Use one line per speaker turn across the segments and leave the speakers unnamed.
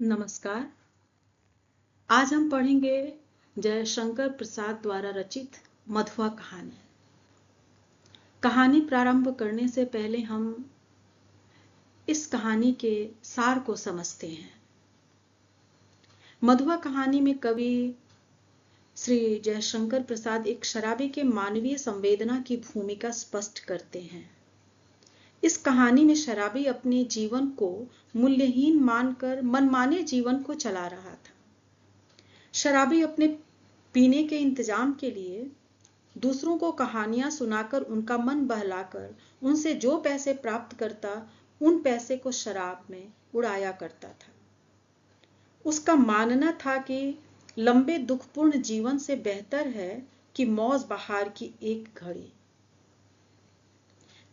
नमस्कार। आज हम पढ़ेंगे जयशंकर प्रसाद द्वारा रचित मधुआ कहानी। कहानी प्रारंभ करने से पहले हम इस कहानी के सार को समझते हैं। मधुआ कहानी में कवि श्री जयशंकर प्रसाद एक शराबी के मानवीय संवेदना की भूमिका स्पष्ट करते हैं। इस कहानी में शराबी अपने जीवन को मूल्यहीन मानकर मनमाने जीवन को चला रहा था। शराबी अपने पीने के इंतजाम के लिए दूसरों को कहानियां सुनाकर उनका मन बहलाकर उनसे जो पैसे प्राप्त करता उन पैसे को शराब में उड़ाया करता था। उसका मानना था कि लंबे दुखपूर्ण जीवन से बेहतर है कि मौज बहार की एक घड़ी।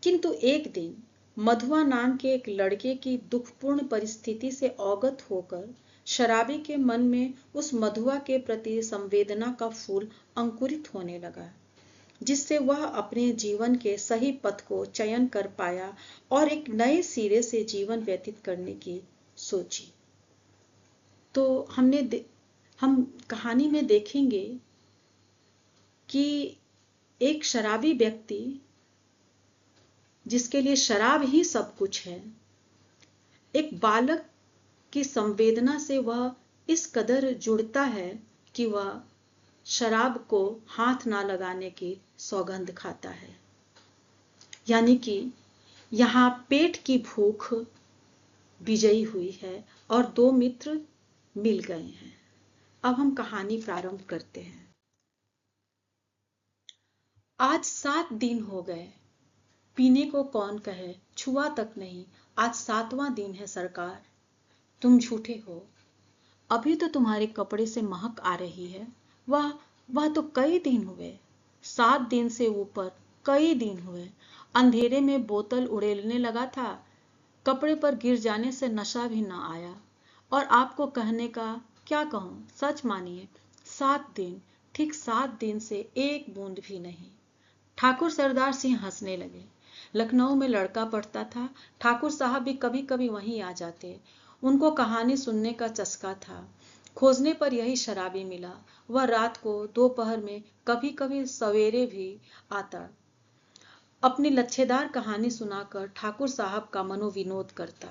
किंतु एक दिन मधुआ नाम के एक लड़के की दुखपूर्ण परिस्थिति से अवगत होकर शराबी के मन में उस मधुआ के प्रति संवेदना का फूल अंकुरित होने लगा, जिससे वह अपने जीवन के सही पथ को चयन कर पाया और एक नए सिरे से जीवन व्यतीत करने की सोची। तो हम कहानी में देखेंगे कि एक शराबी व्यक्ति जिसके लिए शराब ही सब कुछ है, एक बालक की संवेदना से वह इस कदर जुड़ता है कि वह शराब को हाथ ना लगाने की सौगंध खाता है। यानी कि यहाँ पेट की भूख विजयी हुई है और दो मित्र मिल गए हैं। अब हम कहानी प्रारंभ करते हैं। आज 7 दिन हो गए, पीने को कौन कहे, छुआ तक नहीं। आज 7वां दिन है सरकार। तुम झूठे हो, अभी तो तुम्हारे कपड़े से महक आ रही है। वह तो कई दिन हुए, 7 दिन से ऊपर कई दिन हुए। अंधेरे में बोतल उड़ेलने लगा था, कपड़े पर गिर जाने से नशा भी न आया। और आपको कहने का क्या कहूं, सच मानिए 7 दिन, ठीक 7 दिन से एक बूंद भी नहीं। ठाकुर सरदार सिंह हंसने लगे। लखनऊ में लड़का पढ़ता था, ठाकुर साहब भी कभी कभी वहीं आ जाते। उनको कहानी सुनने का चस्का था। खोजने पर यही शराबी मिला। वह रात को, दोपहर में, कभी कभी सवेरे भी आता। अपनी लच्छेदार कहानी सुनाकर ठाकुर साहब का मनोविनोद करता।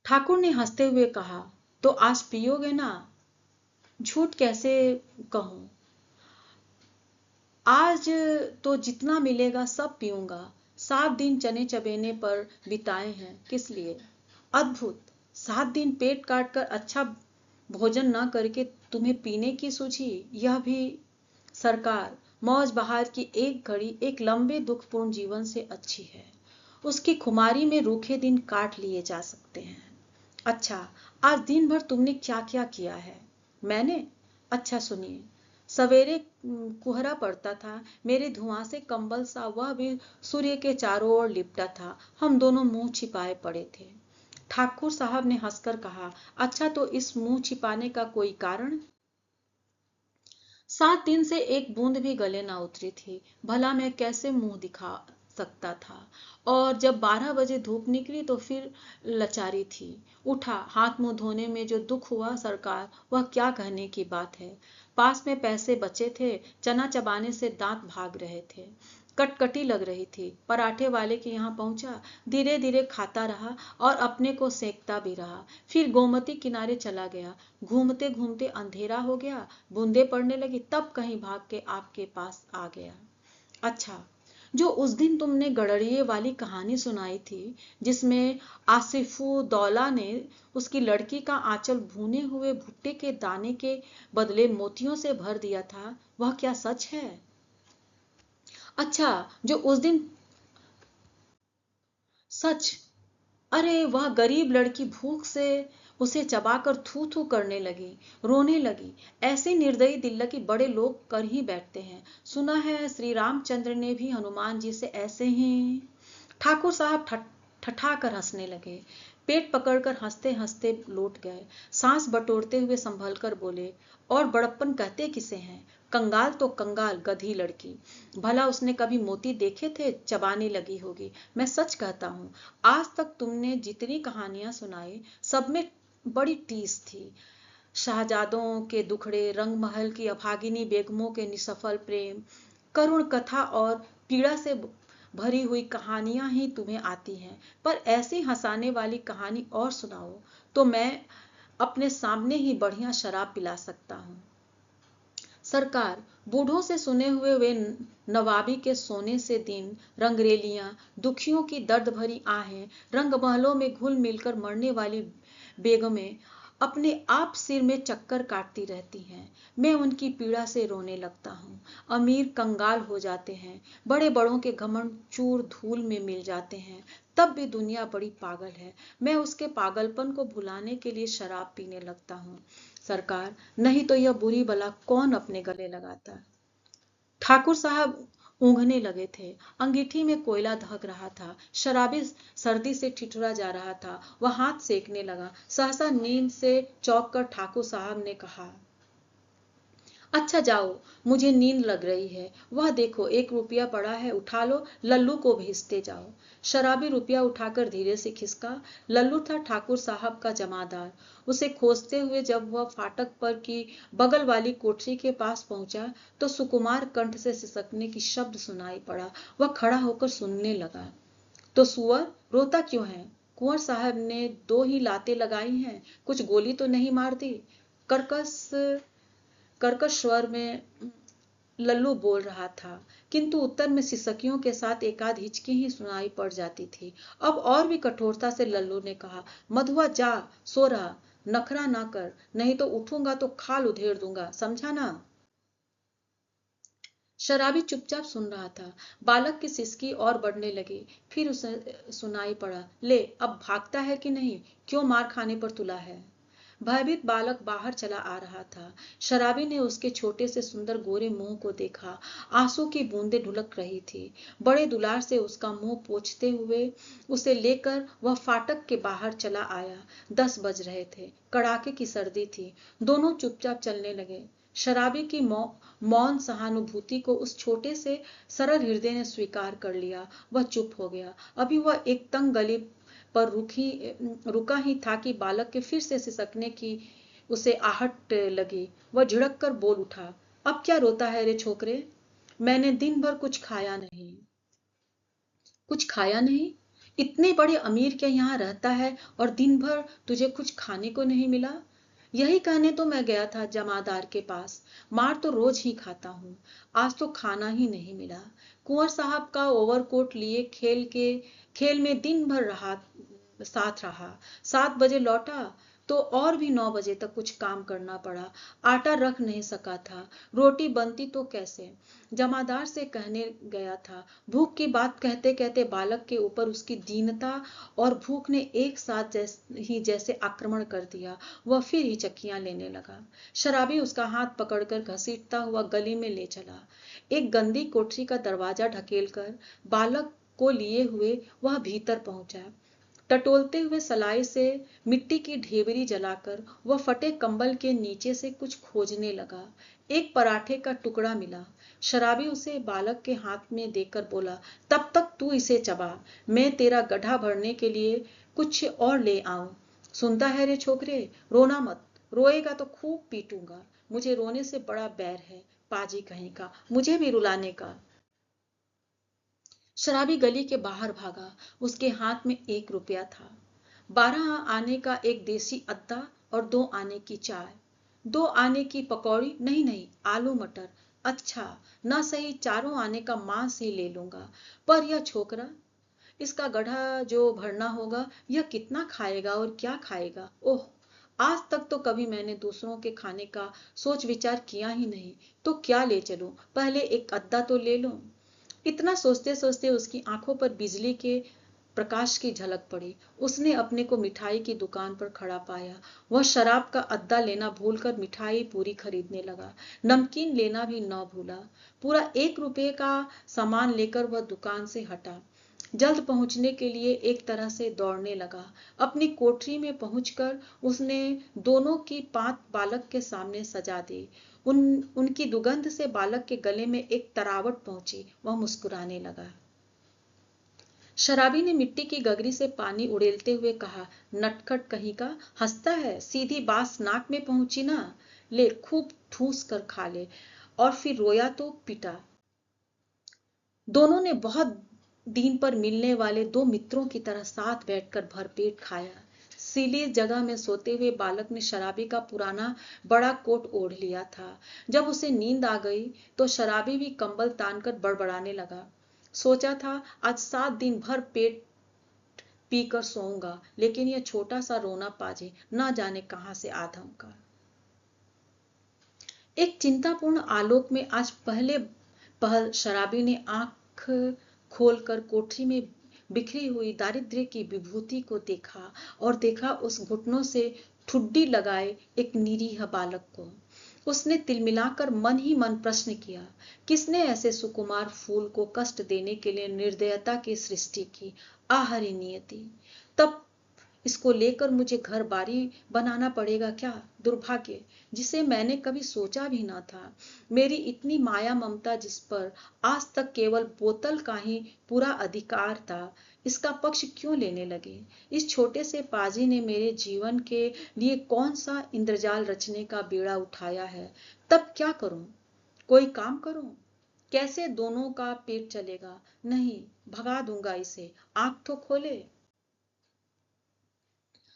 ठाकुर ने हंसते हुए कहा, तो आज पियोगे ना? झूठ कैसे कहूं, आज तो जितना मिलेगा सब पीऊंगा। 7 दिन चने चबेने पर बिताए हैं, किस लिए? अद्भुत, 7 दिन पेट काट कर अच्छा भोजन ना करके तुम्हें पीने की सूझी, यह भी सरकार। मौज बहार की एक घड़ी एक लंबे दुखपूर्ण जीवन से अच्छी है। उसकी खुमारी में रूखे दिन काट लिए जा सकते हैं। अच्छा, आज दिन भर तुमने क्या क्या किया है? मैंने? अच्छा सुनिए। सवेरे कुहरा पड़ता था, मेरे धुआं से कंबल सा वह भी सूर्य के चारों ओर लिपटा था। हम दोनों मुंह छिपाए पड़े थे। ठाकुर साहब ने हंसकर कहा, अच्छा तो इस मुंह छिपाने का कोई कारण? 7 दिन से एक बूंद भी गले ना उतरी थी, भला मैं कैसे मुंह दिखा सकता था? और जब 12 बजे धूप निकली तो फिर लचारी थी। उठा, हाथ मुंह धोने में जो दुख हुआ सरकार, वह क्या कहने की बात है। पास में पैसे बचे थे, चना चबाने से दांत भाग रहे थे, कटकटी लग रही थी। पराठे वाले के यहाँ पहुंचा, धीरे धीरे खाता रहा और अपने को सेकता भी रहा। फिर गोमती किनारे चला गया। घूमते घूमते अंधेरा हो गया, बूंदे पड़ने लगी, तब कहीं भाग के आपके पास आ गया। अच्छा, जो उस दिन तुमने गड़रिये वाली कहानी सुनाई थी, जिसमें आसिफुद्दौला ने उसकी लड़की का आंचल भुने हुए भुट्टे के दाने के बदले मोतियों से भर दिया था, वह क्या सच है? अच्छा, जो उस दिन सच? अरे, वह गरीब लड़की भूख से उसे चबाकर थू थू करने लगी, रोने लगी। ऐसे निर्दयी दिल्लगी बड़े लोग कर ही बैठते हैं। सुना है श्री रामचंद्र ने भी हनुमान जी से ऐसे ही। ठाकुर साहब ठठाकर हंसने लगे, पेट पकड़कर हंसते हंसते लौट गए। सांस बटोरते हुए संभल कर बोले, और बड़प्पन कहते किसे हैं? कंगाल तो कंगाल, गधी लड़की। भला उसने कभी मोती देखे थे? चबाने लगी होगी। मैं सच कहता हूँ, आज तक तुमने जितनी कहानियां सुनाई सब में बड़ी टीस थी। शाहजादों के दुखड़े, रंग महल की अभागिनी बेगमों के निसफल प्रेम, करुण कथा और पीड़ा से भरी हुई कहानियां ही तुम्हें आती हैं। पर ऐसी हंसाने वाली कहानी और सुनाओ तो मैं अपने सामने ही बढ़िया शराब पिला सकता हूँ। सरकार, बूढ़ों से सुने हुए वे नवाबी के सोने से दिन, रंगरेलियां, दुखियों की दर्द भरी आहें, रंग महलों में घुल मिलकर मरने वाली बेगमें अपने आप सिर में चक्कर काटती रहती हैं। मैं उनकी पीड़ा से रोने लगता हूँ। अमीर कंगाल हो जाते हैं, बड़े बड़ों के घमंड चूर धूल में मिल जाते हैं, तब भी दुनिया बड़ी पागल है। मैं उसके पागलपन को भुलाने के लिए शराब पीने लगता हूँ। सरकार, नहीं तो यह बुरी बला कौन अपने गले लगाता। ठाकुर साहब ऊँघने लगे थे। अंगीठी में कोयला धक रहा था। शराबी सर्दी से ठिठुरा जा रहा था। वह हाथ सेकने लगा। सहसा नींद से चौंक कर ठाकुर साहब ने कहा, अच्छा जाओ, मुझे नींद लग रही है। वह देखो, 1 रुपया पड़ा है, उठा लो, लल्लू को भेजते जाओ। शराबी रुपया उठाकर धीरे से खिसका। लल्लू था ठाकुर साहब का जमादार। उसे खोजते हुए जब वह फाटक पर की बगल वाली कोठरी के पास पहुंचा तो सुकुमार कंठ से सिसकने की शब्द सुनाई पड़ा। वह खड़ा होकर सुनने लगा। तो सुअर रोता क्यों है? कुंवर साहब ने 2 ही लातें लगाई हैं, कुछ गोली तो नहीं मार दी? कर्कश कर्कश स्वर में लल्लू बोल रहा था, किंतु उत्तर में सिसकियों के साथ एकाध हिचकी ही सुनाई पड़ जाती थी। अब और भी कठोरता से लल्लू ने कहा, मधुआ जा, सो रहा, नखरा ना कर, नहीं तो उठूंगा तो खाल उधेड़ दूंगा, समझा ना। शराबी चुपचाप सुन रहा था। बालक की सिसकी और बढ़ने लगी। फिर उसे सुनाई पड़ा, ले अब भागता है कि नहीं? क्यों मार खाने पर तुला है? भयभीत बालक बाहर चला आ रहा था। शराबी ने उसके छोटे से सुंदर गोरे मुंह को देखा। आंसू की बूंदें ढुलक रही थी। बड़े दुलार से उसका मुंह पोंछते हुए उसे लेकर वह फाटक के बाहर चला आया। 10 बज रहे थे। कड़ाके की सर्दी थी। दोनों चुपचाप चलने लगे। शराबी की मौन सहानुभूति को उस छोटे से सरल हृदय ने स्वीकार कर लिया। वह चुप हो गया। अभी वह एक तंग गली पर रुका ही था कि बालक के फिर से सिसकने की उसे आहट लगी। वह झिड़क कर बोल उठा, अब क्या रोता है रे छोकरे? मैंने दिन भर कुछ खाया नहीं। कुछ खाया नहीं? इतने बड़े अमीर के यहाँ रहता है और दिन भर तुझे कुछ खाने को नहीं मिला? यही कहने तो मैं गया था जमादार के पास। मार तो रोज ही खाता हूँ, आज तो खाना ही नहीं मिला। कुंवर साहब का ओवरकोट लिए खेल में दिन भर साथ रहा। 7 बजे लौटा तो और भी 9 बजे तक कुछ काम करना पड़ा। आटा रख नहीं सका था, रोटी बनती तो कैसे? जमादार से कहने गया था। भूख की बात कहते कहते बालक के ऊपर उसकी दीनता और भूख ने एक साथ जैसे आक्रमण कर दिया। वह फिर ही चक्कियां लेने लगा। शराबी उसका हाथ पकड़कर घसीटता हुआ गली में ले चला। एक गंदी कोठरी का दरवाजा ढकेलकर बालक को लिए हुए वह भीतर पहुंचा। टटोलते हुए सलाई से मिट्टी की ढेबरी जलाकर वह फटे कंबल के नीचे से कुछ खोजने लगा। एक पराठे का टुकड़ा मिला। शराबी उसे बालक के हाथ में देकर बोला, तब तक तू इसे चबा, मैं तेरा गड्ढा भरने के लिए कुछ और ले आऊं। सुनता है रे छोकरे, रोना मत, रोएगा तो खूब पीटूंगा। मुझे रोने से बड़ा बैर है, पाजी कहीं का, मुझे भी रुलाने का। शराबी गली के बाहर भागा। उसके हाथ में 1 रुपया था। 12 आने का एक देसी अद्दा और 2 आने की चाय। 2 आने की पकौड़ी, नहीं नहीं, आलू मटर। अच्छा, ना सही 4 आने का मांस ही ले लूंगा। पर यह छोकरा, इसका गड्ढा जो भरना होगा, यह कितना खाएगा और क्या खाएगा? ओह, आज तक तो कभी मैंने दूसरों के खाने का सोच विचार किया ही नहीं। तो क्या ले चलूं? पहले एक अद्दा तो ले लूं। इतना सोचते सोचते उसकी आंखों पर बिजली के प्रकाश की झलक पड़ी। उसने अपने को मिठाई की दुकान पर खड़ा पाया। वह शराब का अद्दा लेना भूलकर मिठाई पूरी खरीदने लगा। नमकीन लेना भी न भूला। पूरा 1 रुपये का सामान लेकर वह दुकान से हटा। जल्द पहुंचने के लिए एक तरह से दौड़ने लगा। अपनी कोठरी में पहुंचकर उसने दोनों की पात बालक के सामने सजा दी। उनकी दुगंध से बालक के गले में एक तरावट पहुंची। वह मुस्कुराने लगा। शराबी ने मिट्टी की गगरी से पानी उड़ेलते हुए कहा, नटखट कहीं का, हंसता है, सीधी बांस नाक में पहुंची ना, ले खूब ठूस कर खा ले। और फिर रोया तो पिटा। दोनों ने बहुत दिन पर मिलने वाले दो मित्रों की तरह साथ बैठकर भरपेट खाया। सीली जगह में सोते हुए बालक ने शराबी का पुराना बड़ा कोट ओढ़ लिया था। जब उसे नींद आ गई तो शराबी भी कंबल तानकर बड़बड़ाने लगा। सोचा था आज 7 दिन भर पेट पीकर सोऊंगा, लेकिन यह छोटा सा रोना पाजे ना जाने कहां से आ धमका। एक चिंतापूर्ण आलोक में आज पहले पहल शराबी ने आंख खोलकर कोठरी में बिखरी हुई दारिद्र्य की विभूति को देखा, और देखा उस घुटनों से ठुड्डी लगाए एक निरीह बालक को। उसने तिलमिलाकर मन ही मन प्रश्न किया, किसने ऐसे सुकुमार फूल को कष्ट देने के लिए निर्दयता की सृष्टि की? आहरी नियति! तब इसको लेकर मुझे घर बारी बनाना पड़ेगा क्या? दुर्भाग्य, जिसे मैंने कभी सोचा भी न था। मेरी इतनी माया ममता जिस पर आज तक केवल बोतल का ही पूरा अधिकार था, इसका पक्ष क्यों लेने लगे? इस छोटे से पाजी ने मेरे जीवन के लिए कौन सा इंद्रजाल रचने का बीड़ा उठाया है? तब क्या करूं? कोई काम करूं? कैसे दोनों का पेट चलेगा? नहीं, भगा दूंगा इसे, आंख तो खोले।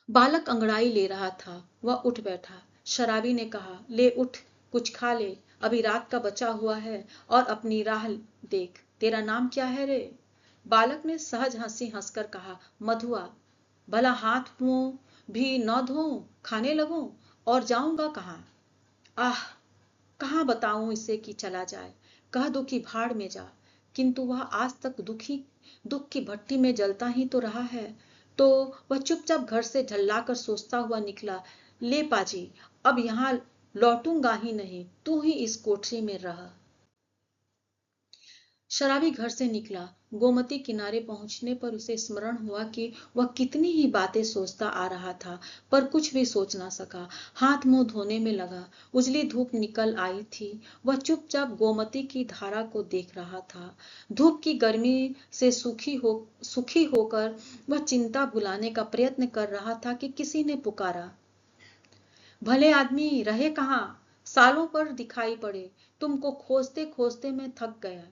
बालक अंगड़ाई ले रहा था। वह उठ बैठा। शराबी ने कहा, ले उठ, कुछ खा ले, अभी रात का बचा हुआ है, और अपनी राह देख। तेरा नाम क्या है रे? बालक ने सहज हंसी हंसकर कहा, मधुआ। भला हाथ मुंह भी न धोऊं, खाने लगूं, और जाऊंगा कहाँ? आह, कहाँ बताऊं इसे कि चला जाए, कह दो कि भाड़ में जा। किंतु वह आज तक दुख की भट्टी में जलता ही तो रहा है। तो वह चुपचाप घर से झल्लाकर सोचता हुआ निकला, ले पाजी, अब यहां लौटूंगा ही नहीं, तू ही इस कोठरी में रह। शराबी घर से निकला। गोमती किनारे पहुंचने पर उसे स्मरण हुआ कि वह कितनी ही बातें सोचता आ रहा था, पर कुछ भी सोच ना सका। हाथ मुंह धोने में लगा। उजली धूप निकल आई थी। वह चुपचाप गोमती की धारा को देख रहा था। धूप की गर्मी से सुखी होकर वह चिंता भुलाने का प्रयत्न कर रहा था कि किसी ने पुकारा, भले आदमी रहे कहाँ? सालों पर दिखाई पड़े, तुमको खोजते खोजते मैं थक गया।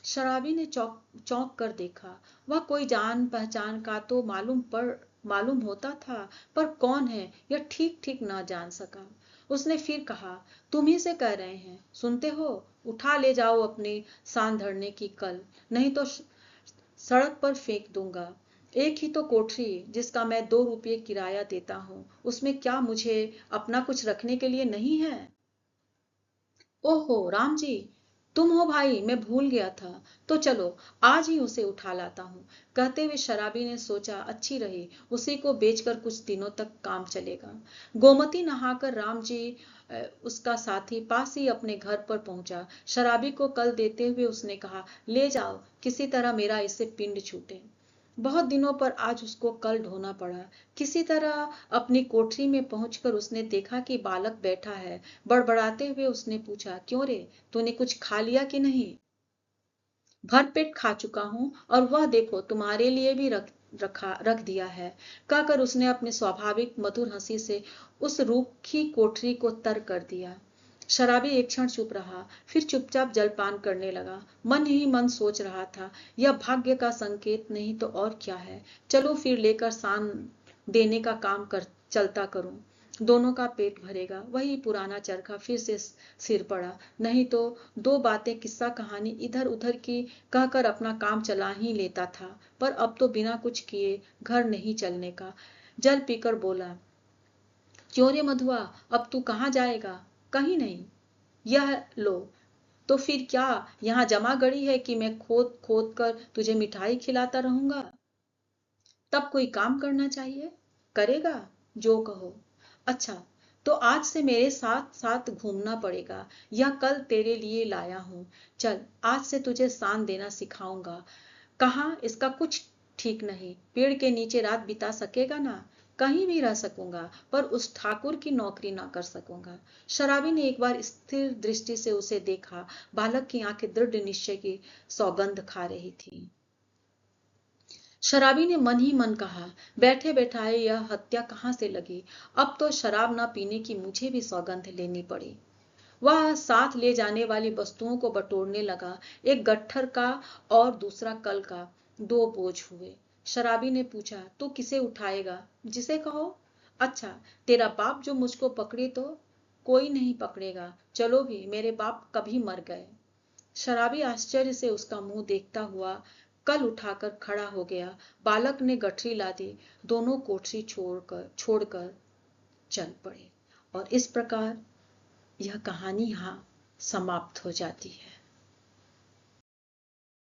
शराबी ने चौंक कर देखा। वह कोई जान पहचान का तो मालूम होता था, पर कौन है यह ठीक ठीक ना जान सका। उसने फिर कहा, तुम ही से कह रहे हैं, सुनते हो? उठा ले जाओ अपने सांध धरने की कल, नहीं तो सड़क पर फेंक दूंगा। एक ही तो कोठरी जिसका मैं 2 रुपये किराया देता हूं, उसमें क्या मुझे अपना कुछ रखने के लिए नहीं है? ओहो राम जी, तुम हो भाई, मैं भूल गया था। तो चलो आज ही उसे उठा लाता हूँ। कहते हुए शराबी ने सोचा, अच्छी रही, उसी को बेचकर कुछ दिनों तक काम चलेगा। गोमती नहाकर राम जी उसका साथी पास ही अपने घर पर पहुंचा। शराबी को कल देते हुए उसने कहा, ले जाओ, किसी तरह मेरा इससे पिंड छूटे। बहुत दिनों पर आज उसको कल ढोना पड़ा। किसी तरह अपनी कोठरी में पहुंचकर उसने देखा कि बालक बैठा है। बड़बड़ाते हुए उसने पूछा, क्यों रे, तूने कुछ खा लिया कि नहीं? भरपेट खा चुका हूं, और वह देखो तुम्हारे लिए भी रख दिया है, कहकर उसने अपने स्वाभाविक मधुर हंसी से उस रूखी कोठरी को तर कर दिया। शराबी एक क्षण चुप रहा, फिर चुपचाप जलपान करने लगा। मन ही मन सोच रहा था, यह भाग्य का संकेत नहीं तो और क्या है। चलो फिर लेकर सान देने का काम कर चलता करूं, दोनों का पेट भरेगा। वही पुराना चरखा फिर से सिर पड़ा। नहीं तो दो बातें किस्सा कहानी इधर उधर की कहकर अपना काम चला ही लेता था, पर अब तो बिना कुछ किए घर नहीं चलने का। जल पीकर बोला, क्यों रे मधुआ, अब तू कहाँ जाएगा? कहीं नहीं। यह लो, तो फिर क्या यहाँ जमा गड़ी है कि मैं खोद खोद कर तुझे मिठाई खिलाता रहूंगा? तब कोई काम करना चाहिए, करेगा जो कहो। अच्छा, तो आज से मेरे साथ साथ घूमना पड़ेगा। यह कल तेरे लिए लाया हूं। चल, आज से तुझे सान देना सिखाऊंगा। कहाँ, इसका कुछ ठीक नहीं। पेड़ के नीचे रात बिता सकेगा ना? कहीं भी रह सकूंगा, पर उस ठाकुर की नौकरी ना कर सकूंगा। शराबी ने एक बार स्थिर दृष्टि से उसे देखा। बालक की आंखें दृढ़ निश्चय की सौगंध खा रही थी। शराबी ने मन ही मन कहा, बैठे बैठाए यह हत्या कहां से लगी। अब तो शराब ना पीने की मुझे भी सौगंध लेनी पड़ी। वह साथ ले जाने वाली वस्तुओं को बटोरने लगा। एक गट्ठर का और दूसरा कल का। 2 बोझ हुए। शराबी ने पूछा, तो किसे उठाएगा? जिसे कहो। अच्छा, तेरा बाप जो मुझको पकड़े तो? कोई नहीं पकड़ेगा, चलो भी, मेरे बाप कभी मर गए। शराबी आश्चर्य से उसका मुंह देखता हुआ कल उठाकर खड़ा हो गया। बालक ने गठरी ला दी। दोनों कोठरी छोड़कर चल पड़े। और इस प्रकार यह कहानी यहाँ समाप्त हो जाती है।